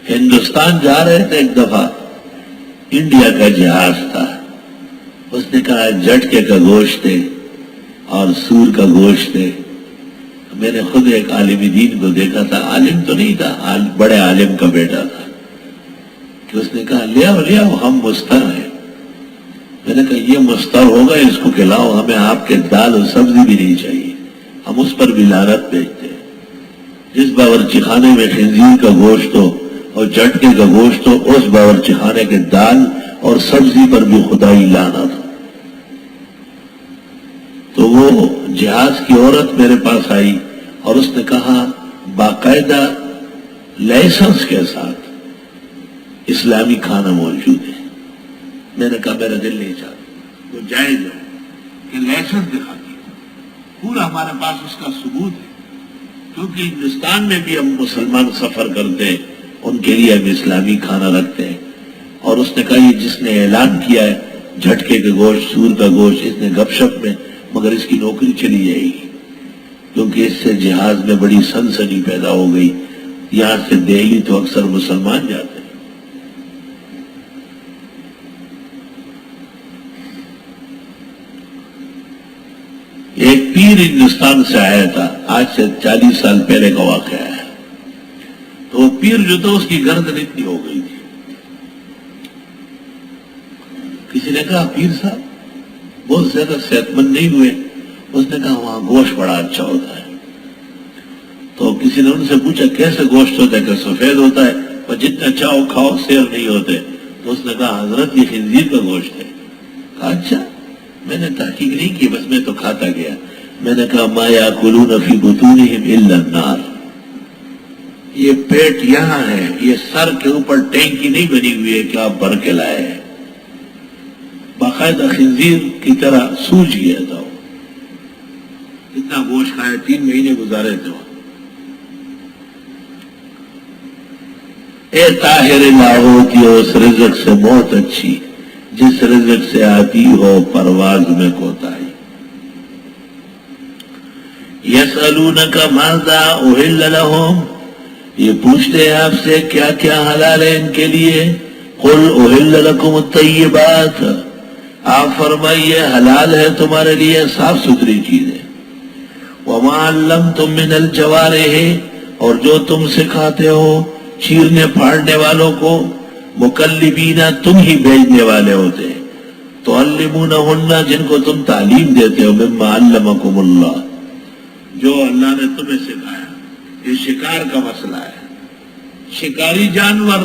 ہندوستان جا رہے تھے، ایک دفعہ انڈیا کا جہاز تھا، اس نے کہا جٹکے کا گوشت ہے اور سور کا گوشت ہے۔ میں نے خود ایک عالم دین کو دیکھا تھا، عالم تو نہیں تھا، بڑے عالم کا بیٹا تھا، کہ اس نے کہا لے آؤ ہم مستر ہیں۔ میں نے کہا یہ مستر ہوگا، اس کو کھلاؤ، ہمیں آپ کے دال اور سبزی بھی نہیں چاہیے، ہم اس پر بھی لعنت بھیجتے ہیں۔ جس باورچی خانے میں خنزیر کا گوشت ہو اور جٹکے کا گوشت ہو، اس باورچی خانے کے دال اور سبزی پر بھی خدائی لعنت ہو۔ تو وہ جہاز کی عورت میرے پاس آئی اور اس نے کہا باقاعدہ لائسنس کے ساتھ اسلامی کھانا موجود ہے۔ میں نے کہا میرا دل نہیں چاہتا، وہ جائز ہو کہ لائسنس دکھاتی ہو، پورا ہمارے پاس اس کا ثبوت ہے، کیونکہ ہندوستان میں بھی ہم مسلمان سفر کرتے ہیں، ان کے لیے ہم اسلامی کھانا رکھتے ہیں۔ اور اس نے کہا یہ جس نے اعلان کیا ہے جھٹکے کا گوشت، سور کا گوشت، اس نے گپ شپ میں، مگر اس کی نوکری چلی جائے گی، کیونکہ اس سے جہاز میں بڑی سنسنی پیدا ہو گئی۔ یہاں سے دہلی تو اکثر مسلمان جاتے ہیں۔ ایک پیر ہندوستان سے آیا تھا، آج سے 40 سال پہلے کا واقعہ ہے۔ تو وہ پیر جو تھا اس کی گردن اتنی ہو گئی تھی۔ کسی نے کہا پیر صاحب بہت زیادہ صحت مند نہیں ہوئے؟ اس نے کہا وہاں گوشت بڑا اچھا ہوتا ہے۔ تو کسی نے ان سے پوچھا کیسے گوشت ہوتا ہے؟ کہ سفید ہوتا ہے اور جتنا چاہو کھاؤ سیر نہیں ہوتے۔ تو اس نے کہا حضرت یہ خنزیر کا گوشت ہے۔ کہا اچھا، میں نے تحقیق نہیں کی، بس میں تو کھاتا گیا۔ میں نے کہا ما یاکلون فی بطونہم الا النار، یہ پیٹ یہاں ہے، یہ سر کے اوپر ٹینکی نہیں بنی ہوئی ہے کہ آپ بھر کے لائے ہیں، باقاعدہ خنزیر کی طرح سوج گیا تھا وہ، اتنا گوشت کھایا، 3 مہینے گزارے تھے وہاں۔ اے طاہر لاہوتی ہو اس رزق سے موت اچھی، جس رزق سے آتی ہو پرواز میں کوتاہی۔ یسألونک ماذا احل لہم، یہ پوچھتے ہیں آپ سے کیا کیا حلال ہے ان کے لیے۔ قل احل لکم الطیبات، آپ فرمائیے حلال ہے تمہارے لیے صاف ستھری چیزیں۔ وما علمتم من الجوارح، اور جو تم سکھاتے ہو چیرنے پھاڑنے والوں کو، مکلبینا تم ہی بھیجنے والے ہوتے ہیں، تعلمونہن جن کو تم تعلیم دیتے ہو، مما علمکم اللہ، جو اللہ نے تمہیں سکھایا۔ یہ شکار کا مسئلہ ہے، شکاری جانور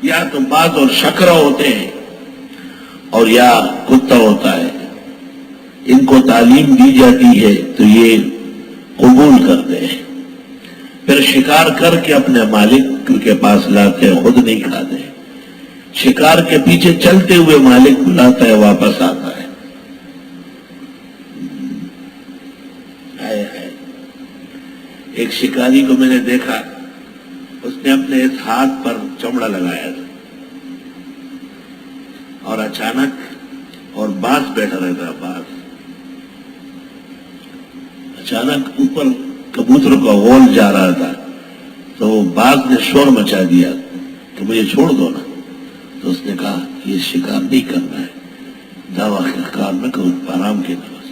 یا تو باز اور شکرہ ہوتے ہیں اور یا کتا ہوتا ہے، ان کو تعلیم دی جاتی ہے تو یہ قبول کرتے ہیں، پھر شکار کر کے اپنے مالک کے پاس لاتے ہیں، خود نہیں کھاتے۔ شکار کے پیچھے چلتے ہوئے مالک بلاتا ہے، واپس آتا ہے۔ ایک شکاری کو میں نے دیکھا، اس نے اپنے اس ہاتھ پر چمڑا لگایا تھا اور اچانک، اور باز بیٹھا رہتا ہے، باز اچانک اوپر کبوتر کا غول جا رہا تھا، تو باز نے شور مچا دیا کہ مجھے چھوڑ دو نا۔ تو اس نے کہا یہ شکار نہیں کرنا ہے، دعویٰ شکار نہ کرو، آرام کے بس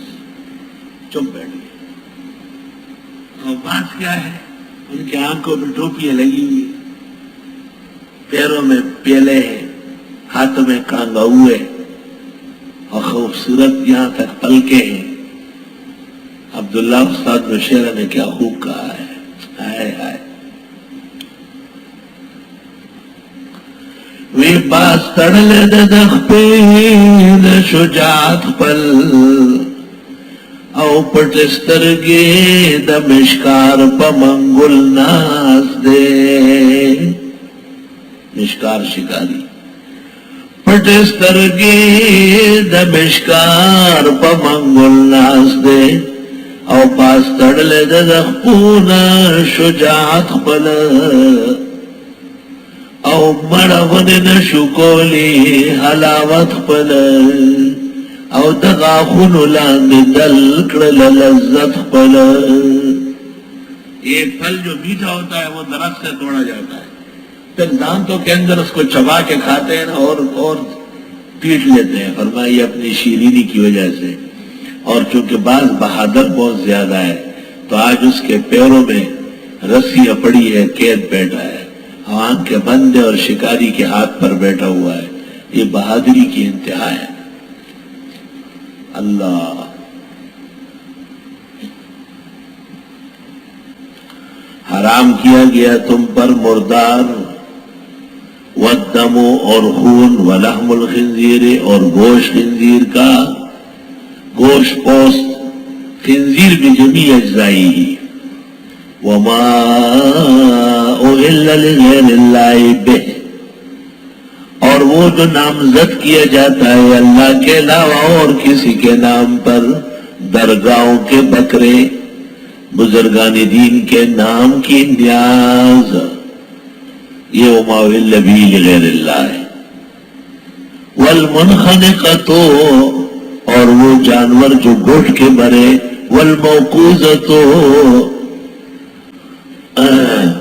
چپ بیٹھ گئے۔ اور باز کیا ہے، ان کے آنکھوں میں ٹوپیاں لگی ہوئی، پیروں میں پیلے ہیں، ہاتھوں میں کانگاؤے اور خوبصورت یہاں تک پلکیں ہیں۔ عبداللہ استاد نوشیرہ نے کیا خوب کہا ہے، ہائے ہائے، وی باز تڑلے دخ پین شجاعت پل، او پٹسترگی د مشکار پا منگل ناز دے، مشکار شکاری، پٹسترگی د مشکار پا منگل ناز دے، او پاس تڑلے دخ پون شجاعت پل، او مڑون نشکولی حلاوت پل، او دغاخن لاند دل کڑل لذت پل۔ یہ پھل جو میٹھا ہوتا ہے وہ درخت سے توڑا جاتا ہے، پھر دانتوں کے اندر اس کو چبا کے کھاتے ہیں اور پیٹ لیتے ہیں. فرمایا یہ اپنی شیرینی کی وجہ سے. اور چونکہ بعض بہادر بہت زیادہ ہے تو آج اس کے پیروں میں رسیاں پڑی ہے، قید بیٹھا ہے، آنکھ کے بندے اور شکاری کے ہاتھ پر بیٹھا ہوا ہے. یہ بہادری کی انتہا ہے. اللہ حرام کیا گیا تم پر مردار، والدم اور خون، ولحم الخنزیر اور گوشت خنزیر کا، گوشت پوست خنزیر بھی جمیع اجزائی ہی. وما اہل لغیر اللہ بہ، اور وہ جو نامزد کیا جاتا ہے اللہ کے علاوہ اور کسی کے نام پر، درگاہوں کے بکرے، بزرگان دین کے نام کی نیاز، یہ وما اہل بہ لغیر اللہ ہے. والمنخنقۃ، اور وہ جانور جو گھٹ کے مرے، والموقوذۃ،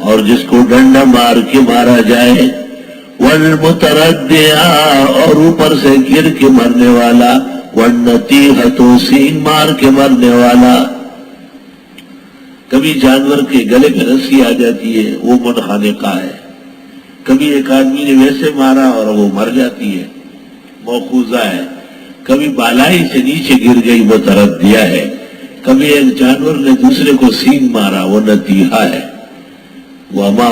اور جس کو ڈنڈا مار کے مارا جائے، والمتردیہ، اور اوپر سے گر کے مرنے والا، والنطیحۃ، سینگ مار کے مرنے والا. کبھی جانور کے گلے میں رسی آ جاتی ہے، وہ منخنقہ ہے. کبھی ایک آدمی نے ویسے مارا اور وہ مر جاتی ہے، موقوذہ ہے. کبھی بالائی سے نیچے گر گئی، وہ تردیہ ہے. کبھی ایک جانور نے دوسرے کو سینگ مارا، وہ نطیحہ ہے. وما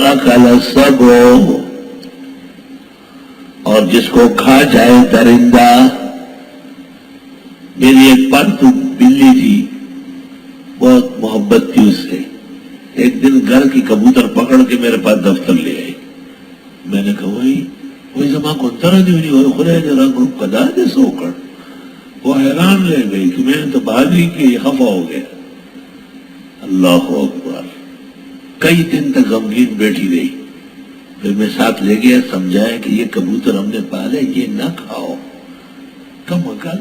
اکل السبع، اور جس کو کھا جائے درندہ. میری ایک پالتو بلی تھی، بہت محبت تھی اس سے. ایک دن گھر کی کبوتر پکڑ کے میرے پاس دفتر لے آئی. میں نے کہا وہی زما کو طرح دی ہوئی خدا جرا گروپ کا داد سو کر. وہ حیران رہ گئی کہ میں نے تو بہادری کی، خفا ہو گیا. اللہ اکبر. کئی دن تک غمگین بیٹھی رہی. پھر میں ساتھ لے گیا، سمجھایا کہ یہ کبوتر ہم نے پالے، یہ نہ کھاؤ. کم عقل،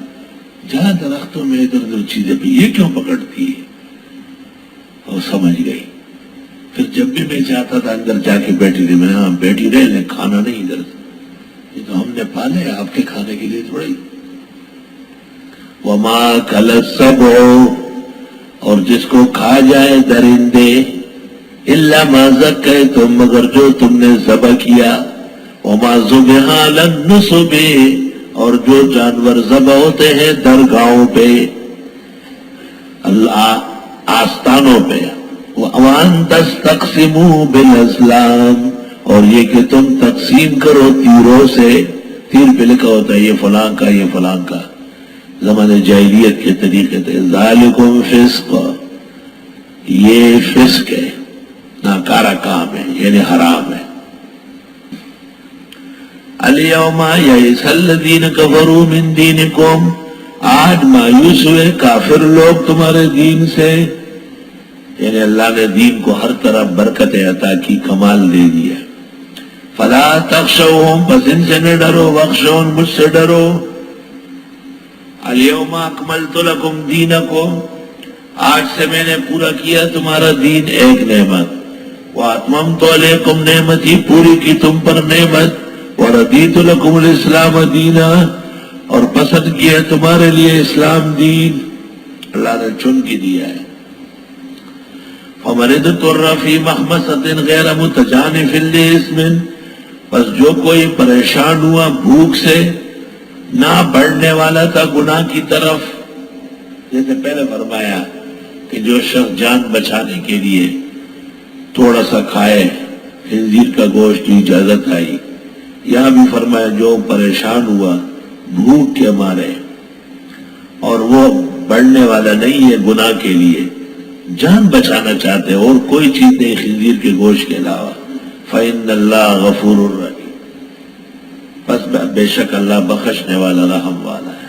جہاں درختوں میں ادھر ادھر چیزیں بھی یہ کیوں پکڑتی ہے؟ اور سمجھ گئی. پھر جب بھی میں چاہتا تھا اندر جا کے بیٹھی رہی. میں نے بیٹھی رہے لیں، کھانا نہیں ادھر سے، یہ تو ہم نے پالے آپ کے کھانے کے لیے تھوڑی. وما کل السبع، اور جس کو کھا جائے درندے، الا ما ذکیتم، مگر جو تم نے ذبح کیا. وما ذبح علی النصب، اور جو جانور ذبح ہوتے ہیں درگاہوں پہ، اللہ آستانوں پہ. وان تستقسموا بالازلام، اور یہ کہ تم تقسیم کرو تیروں سے. تیر پہ لکھا ہوتا ہے یہ فلاں کا، یہ فلاں کا. زمانے جاہلیت کے طریقے تھے. ذالکم فسق، یہ فسق ہے، ناکارہ کام ہے، یعنی حرام ہے. الیوم یئس الذین کفروا من دینکم، آج مایوس ہوئے کافر لوگ تمہارے دین سے. یعنی اللہ نے دین کو ہر طرح برکت عطا کی، کمال دے دیا. فلا تخشوہم، بس ان سے نہ ڈرو، واخشون، مجھ سے ڈرو. الیوم اکملت لکم دینکم، آج سے میں نے پورا کیا تمہارا دین. ایک نعمت. واتممت علیکم نعمتی، پوری کی تم پر نعمت. وردیت لکم الاسلام دینا، اور پسند کیا تمہارے لیے اسلام دین. اللہ نے چن کے دیا ہے. فمن اضطر فی مخمصۃ غیر متجانف لإثم، بس جو کوئی پریشان ہوا بھوک سے، نہ بڑھنے والا تھا گناہ کی طرف. جیسے پہلے فرمایا کہ جو شخص جان بچانے کے لیے تھوڑا سا کھائے خنزیر کا گوشت کی اجازت آئی. یہاں بھی فرمایا جو پریشان ہوا بھوک کے مارے اور وہ بڑھنے والا نہیں ہے گناہ کے لیے، جان بچانا چاہتے اور کوئی چیز نہیں خنزیر کے گوشت کے علاوہ، فإن اللہ غفور الرحیم، بس بے شک اللہ بخشنے والا رحم والا ہے.